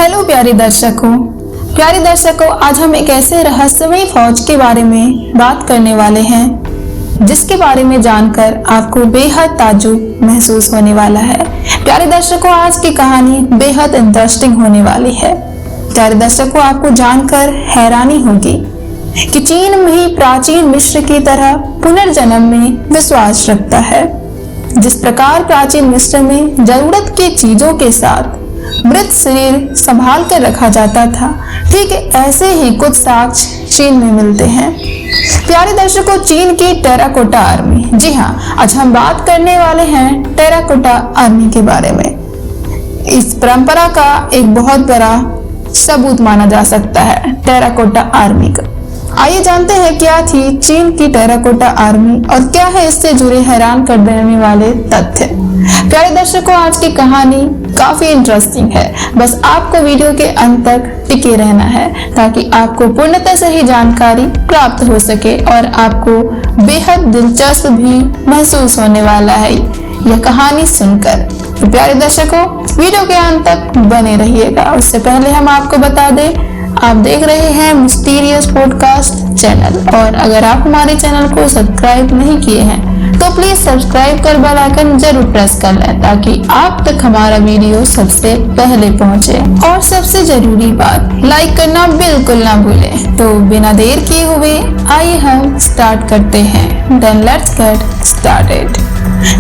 Hello प्यारे दर्शकों, आज हम एक ऐसे रहस्यमयी फौज के बारे में बात करने वाले हैं जिसके बारे में जानकर आपको बेहद ताज्जुब महसूस होने वाला है। प्यारे दर्शकों, आज की कहानी बेहद इंटरेस्टिंग होने वाली है। प्यारे दर्शकों, आपको जानकर हैरानी होगी कि चीन भी प्राचीन मिस्र की तरह पुनर्जन्म में विश्वास रखता है। जिस प्रकार प्राचीन मिस्र में जरूरत की चीजों के साथ मृत शरीर संभाल कर रखा जाता था, ठीक ऐसे ही कुछ साक्ष्य चीन में मिलते हैं। प्यारे दर्शकों, चीन की टेराकोटा आर्मी, जी हाँ, आज हम बात करने वाले हैं टेराकोटा आर्मी के बारे में। इस परंपरा का एक बहुत बड़ा सबूत माना जा सकता है टेराकोटा आर्मी का। आइए जानते हैं क्या थी चीन की टेराकोटा आर्मी और क्या है इससे जुड़े हैरान कर देने वाले तथ्य। प्यारे दर्शकों, आज की कहानी काफी इंटरेस्टिंग है, बस आपको वीडियो के अंत तक टिके रहना है ताकि आपको पूर्णतः सही जानकारी प्राप्त हो सके और आपको बेहद दिलचस्प भी महसूस होने वाला है यह कहानी सुनकर। तो प्यारे दर्शकों, वीडियो के अंत तक बने रहिएगा। उससे पहले हम आपको बता दें, आप देख रहे हैं मिस्टीरियस पॉडकास्ट चैनल, और अगर आप हमारे चैनल को सब्सक्राइब नहीं किए हैं तो प्लीज सब्सक्राइब कर बेल आइकन जरूर प्रेस कर लें ताकि आप तक हमारा वीडियो सबसे पहले पहुंचे। और सबसे जरूरी बात, लाइक करना बिल्कुल ना भूलें। तो बिना देर किए हुए आइए हम स्टार्ट करते हैं। Then let's get started.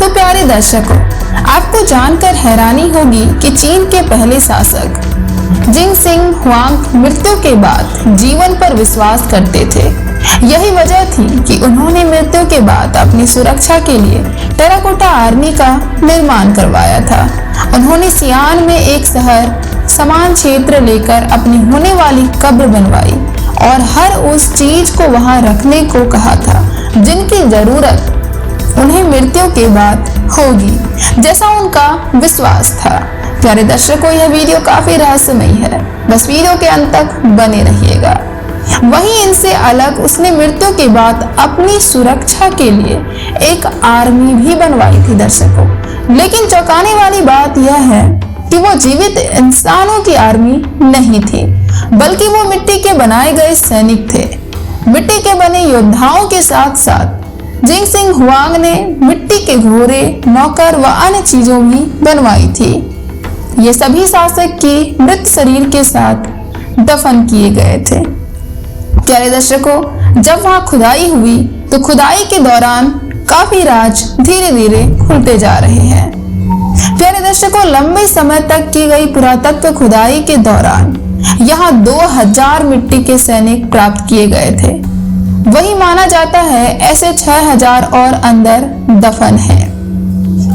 तो प्यारे दर्शकों, आपको जानकर हैरानी होगी कि चीन के पहले शासक जिनसिंग हुआंग मृत्यु के बाद जीवन पर विश्वास करते थे। यही वजह थी कि उन्होंने मृत्यु के बाद अपनी सुरक्षा के लिए टेराकोटा आर्मी का निर्माण करवाया था। उन्होंने सियान में एक शहर समान क्षेत्र लेकर अपनी होने वाली कब्र बनवाई और हर उस चीज को वहां रखने को कहा था जिनकी जरूरत उन्हें मृत्यु के बाद होगी, जैसा उनका विश्वास था। प्यारे दर्शकों, यह वीडियो काफी रहस्यमयी है, बस वीडियो के अंत तक बने रहिएगा। वहीं इनसे अलग उसने मृत्यु के बाद अपनी सुरक्षा के लिए एक आर्मी भी बनवाई थी दर्शकों। लेकिन चौंकाने वाली बात यह है कि वो जीवित इंसानों की आर्मी नहीं थी, बल्कि वो मिट्टी के बनाए गए सैनिक थे। मिट्टी के बने योद्धाओं के साथ साथ जिनसिंग हुआंग ने मिट्टी के घोड़े, नौकर व अन्य चीजों भी बनवाई थी। ये सभी शासक की मृत शरीर के साथ दफन किए गए थे। प्यारे दर्शकों, जब वहां खुदाई हुई तो खुदाई के दौरान काफी राज धीरे धीरे खुलते जा रहे हैं। प्यारे दर्शकों, लंबे समय तक की गई पुरातत्व खुदाई के दौरान यहाँ 2000 मिट्टी के सैनिक प्राप्त किए गए थे। वही माना जाता है ऐसे 6000 और अंदर दफन है।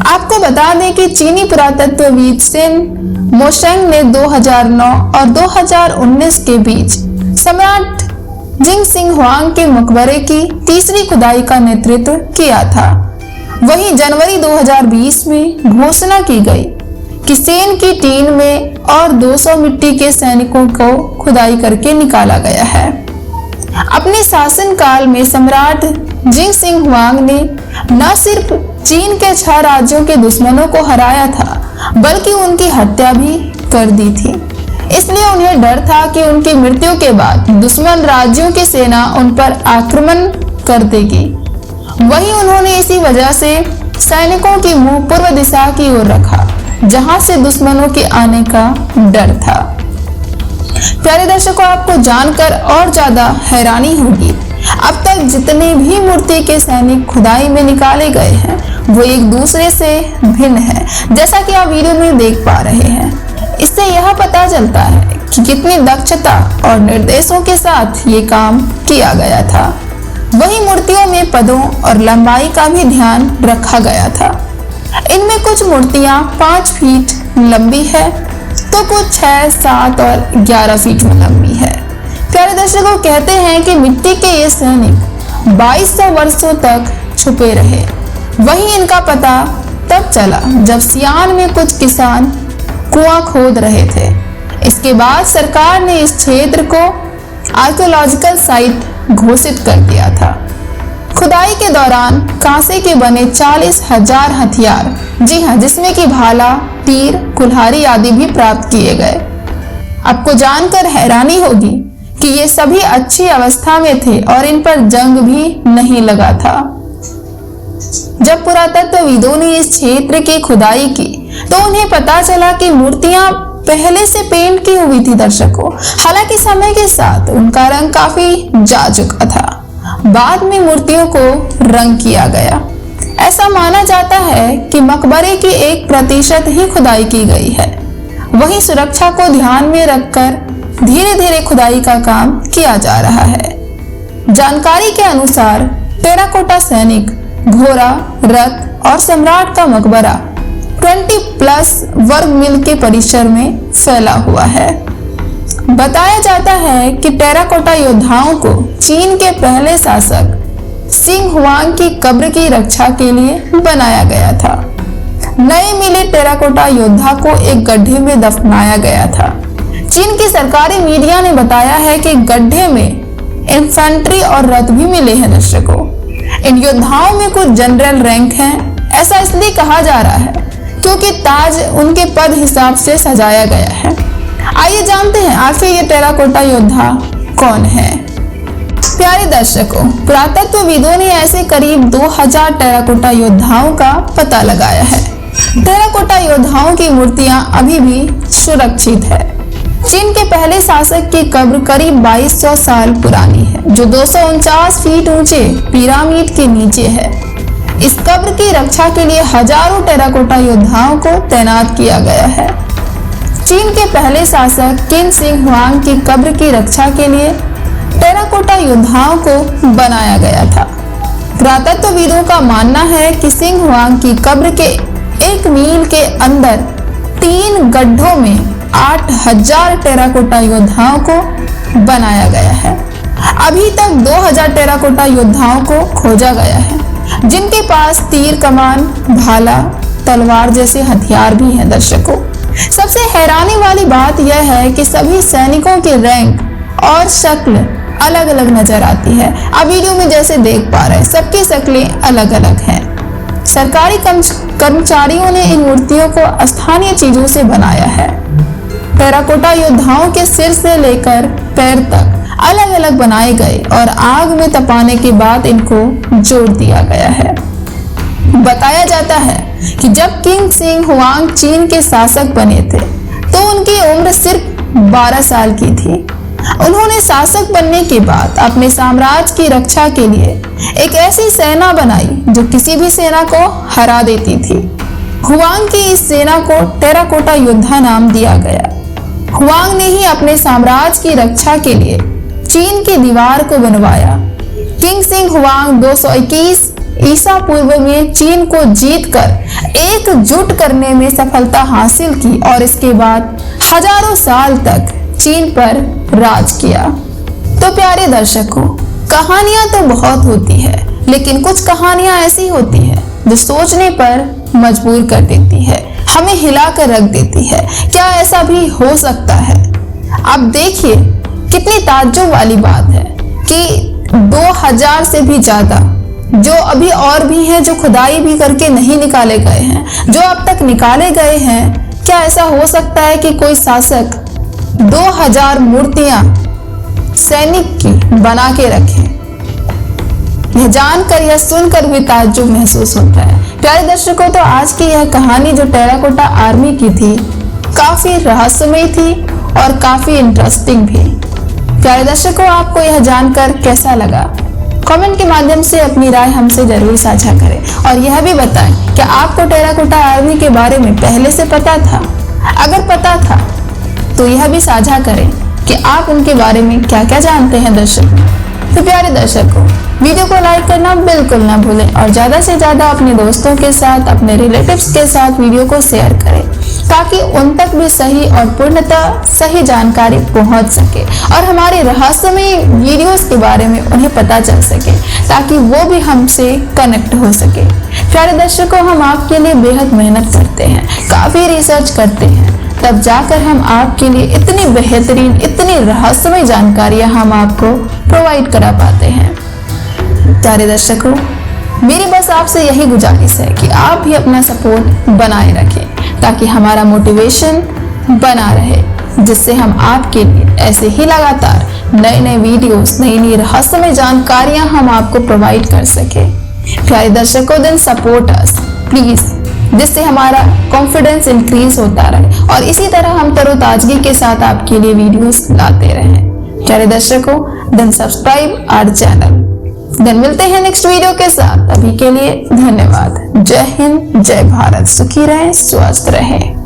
आपको बता दें कि चीनी पुरातत्वविद सेन मोशेंग ने 2009 और 2019 के बीच सम्राट जिनसिंग हुआंग के मकबरे की तीसरी खुदाई का नेतृत्व किया था। वहीं जनवरी 2020 में घोषणा की गई कि सेन की टीम में और 200 मिट्टी के सैनिकों को खुदाई करके निकाला गया है। अपने शासनकाल में सम्राट जिनसिंग हुआंग ने न सिर्फ चीन के 6 राज्यों के दुश्मनों को हराया था, बल्कि उनकी हत्या भी कर दी थी। इसलिए उन्हें डर था कि उनकी मृत्यु के बाद दुश्मन राज्यों की सेना उन पर आक्रमण कर देगी। वहीं उन्होंने इसी वजह से सैनिकों की मुंह पूर्व दिशा की ओर रखा, जहां से दुश्मनों के आने का डर था। प्यारे दर्शकों, आपको जानकर और ज्यादा हैरानी होगी, अब तक जितने भी मूर्ति के सैनिक खुदाई में निकाले गए हैं वो एक दूसरे से भिन्न है, जैसा कि आप वीडियो में देख पा रहे हैं। इससे यह पता चलता है कि कितनी दक्षता और निर्देशों के साथ ये काम किया गया था। वही मूर्तियों में पदों और लंबाई का भी ध्यान रखा गया था। इनमें कुछ मूर्तियां 5 फीट लंबी है तो कुछ 6, 7 और 11 फीट में लंबी है। प्यारे दर्शकों, कहते हैं कि मिट्टी के ये सैनिक 2200 वर्षों तक छुपे रहे। वहीं इनका पता तब चला जब सियान में कुछ किसान कुआं खोद रहे थे। इसके बाद सरकार ने इस क्षेत्र को आर्कियोलॉजिकल साइट घोषित कर दिया था। खुदाई के दौरान कांसे के बने 40,000 हथियार, जी हाँ, जिसमें कि भाला, तीर, कुल्हाड़ी आदि भी प्राप्त किए गए। आपको जानकर हैरानी होगी कि ये सभी अच्छी अवस्था में थे और इन पर जंग भी नहीं लगा था। जब पुरातत्वविदों ने इस क्षेत्र की खुदाई की तो उन्हें पता चला कि मूर्तियां पहले से पेंट की हुई थी दर्शकों। हालांकि समय के साथ उनका रंग काफी जा चुका था। बाद में मूर्तियों को रंग किया गया। ऐसा माना जाता है कि मकबरे की 1% ही खुदाई की गई है। वहीं सुरक्षा को ध्यान में रखकर धीरे धीरे खुदाई का काम किया जा रहा है। जानकारी के अनुसार टेराकोटा सैनिक, घोड़ा, रथ और सम्राट का मकबरा 20+ वर्ग मील के परिसर में फैला हुआ है। बताया जाता है कि टेराकोटा योद्धाओं को चीन के पहले शासक सिंह हुआंग की कब्र की रक्षा के लिए बनाया गया था। नए मिले टेराकोटा योद्धा को एक गड्ढे में दफनाया गया था। चीन की सरकारी मीडिया ने बताया है कि गड्ढे में इन्फेंट्री और रथ भी मिले हैं दर्शकों। इन योद्धाओं में कुछ जनरल रैंक हैं। ऐसा इसलिए कहा जा रहा है क्योंकि ताज उनके पद हिसाब से सजाया गया है। आइए जानते हैं आखिर ये टेराकोटा योद्धा कौन है। प्यारे दर्शकों, पुरातत्वविदों ने ऐसे करीब 2000 टेराकोटा योद्धाओं का पता लगाया है। टेराकोटा योद्धाओं की मूर्तियां अभी भी सुरक्षित है। चीन के पहले शासक की कब्र करीब 2200 साल पुरानी है, जो 249 फीट ऊंचे पिरामिड के नीचे है। इस कब्र की रक्षा के लिए हजारों टेराकोटा योद्धाओं को तैनात किया गया है। चीन के पहले शासक किंग सिंह हुआंग की कब्र की रक्षा के लिए टेराकोटा योद्धाओं को बनाया गया था। पुरातत्वविदों का मानना है कि सिंह हुआंग की कब्र के 1 मील के अंदर 3 गड्ढों में 8000 टेराकोटा योद्धाओं को बनाया गया है। अभी तक 2000 टेराकोटा योद्धाओं को खोजा गया है, जिनके पास तीर कमान, भाला, तलवार जैसे हथियार भी हैं दर्शकों। सबसे हैरानी वाली बात यह है कि सभी सैनिकों के रैंक और शक्ल अलग अलग नजर आती है। आप वीडियो में जैसे देख पा रहे हैं, सबकी शक्लें अलग अलग हैं। सरकारी कर्मचारियों ने इन मूर्तियों को स्थानीय चीजों से बनाया है। टेराकोटा योद्धाओं के सिर से लेकर पैर तक अलग अलग बनाए गए और आग में तपाने के बाद इनको जोड़ दिया गया है। बताया जाता है कि जब किंग सिंह हुआंग चीन के शासक बने थे तो उनकी उम्र सिर्फ 12 साल की थी। उन्होंने शासक बनने के बाद अपने साम्राज्य की रक्षा के लिए एक ऐसी सेना बनाई जो किसी भी सेना को हरा देती थी। हुआंग की इस सेना को टेराकोटा योद्धा नाम दिया गया। हुआंग ने ही अपने साम्राज्य की रक्षा के लिए चीन की दीवार को बनवाया। किंग सिंह हुआंग 221 ईसा पूर्व में चीन को जीतकर एकजुट करने में सफलता हासिल की और इसके बाद हजारों साल तक चीन पर राज किया। तो प्यारे दर्शकों, कहानियां तो बहुत होती है, लेकिन कुछ कहानियां ऐसी होती है जो सोचने पर मजबूर कर देती है, हमें हिला कर रख देती है। क्या ऐसा भी हो सकता है? आप देखिए कितनी ताज्जुब वाली बात है कि 2000 से भी ज्यादा जो अभी और भी हैं, जो खुदाई भी करके नहीं निकाले गए हैं, जो अब तक निकाले गए हैं। क्या ऐसा हो सकता है कि कोई शासक 2000 मूर्तियां सैनिक की बना के रखे? यह जानकर या सुनकर भी ताज्जुब महसूस होता है। प्यारे दर्शकों, तो आज की यह कहानी जो टेराकोटा आर्मी की थी काफी रहस्यमय थी और काफी इंटरेस्टिंग भी। प्यारे दर्शकों, आपको यह जानकर कैसा लगा? कमेंट के माध्यम से अपनी राय हमसे जरूर साझा करें और यह भी बताएं कि आपको टेराकोटा आर्मी के बारे में पहले से पता था। अगर पता था तो यह भी साझा करें कि आप उनके बारे में क्या क्या जानते हैं दर्शकों। तो प्यारे दर्शकों, वीडियो को लाइक करना बिल्कुल ना भूलें और ज्यादा से ज्यादा अपने दोस्तों के साथ, अपने रिलेटिव्स के साथ वीडियो को शेयर करें ताकि उन तक भी सही और पूर्णतः सही जानकारी पहुंच सके और हमारे रहस्यमय वीडियोस के बारे में उन्हें पता चल सके ताकि वो भी हमसे कनेक्ट हो सके। प्यारे दर्शकों, हम आपके लिए बेहद मेहनत करते हैं, काफी रिसर्च करते हैं, तब जाकर हम आपके लिए इतनी बेहतरीन, इतनी रहस्यमय जानकारियां हम आपको प्रोवाइड करा पाते हैं। प्यारे दर्शकों, मेरी बस आपसे यही गुजारिश है कि आप भी अपना सपोर्ट बनाए रखें ताकि हमारा मोटिवेशन बना रहे। जिससे हम आपके लिए ऐसे ही लगातार नए नए वीडियोस, नई नई रहस्यमय जानकारियां हम आपको प्रोवाइड कर सके। प्यारे दर्शकों, देन सपोर्ट अस प्लीज, जिससे हमारा कॉन्फिडेंस इंक्रीज होता रहे और इसी तरह हम तरोताजगी के साथ आपके लिए वीडियोस लाते रहें। प्यारे दर्शकों, then subscribe our channel. Then मिलते हैं नेक्स्ट वीडियो के साथ। अभी के लिए धन्यवाद। जय हिंद, जय भारत। सुखी रहें, स्वस्थ रहें।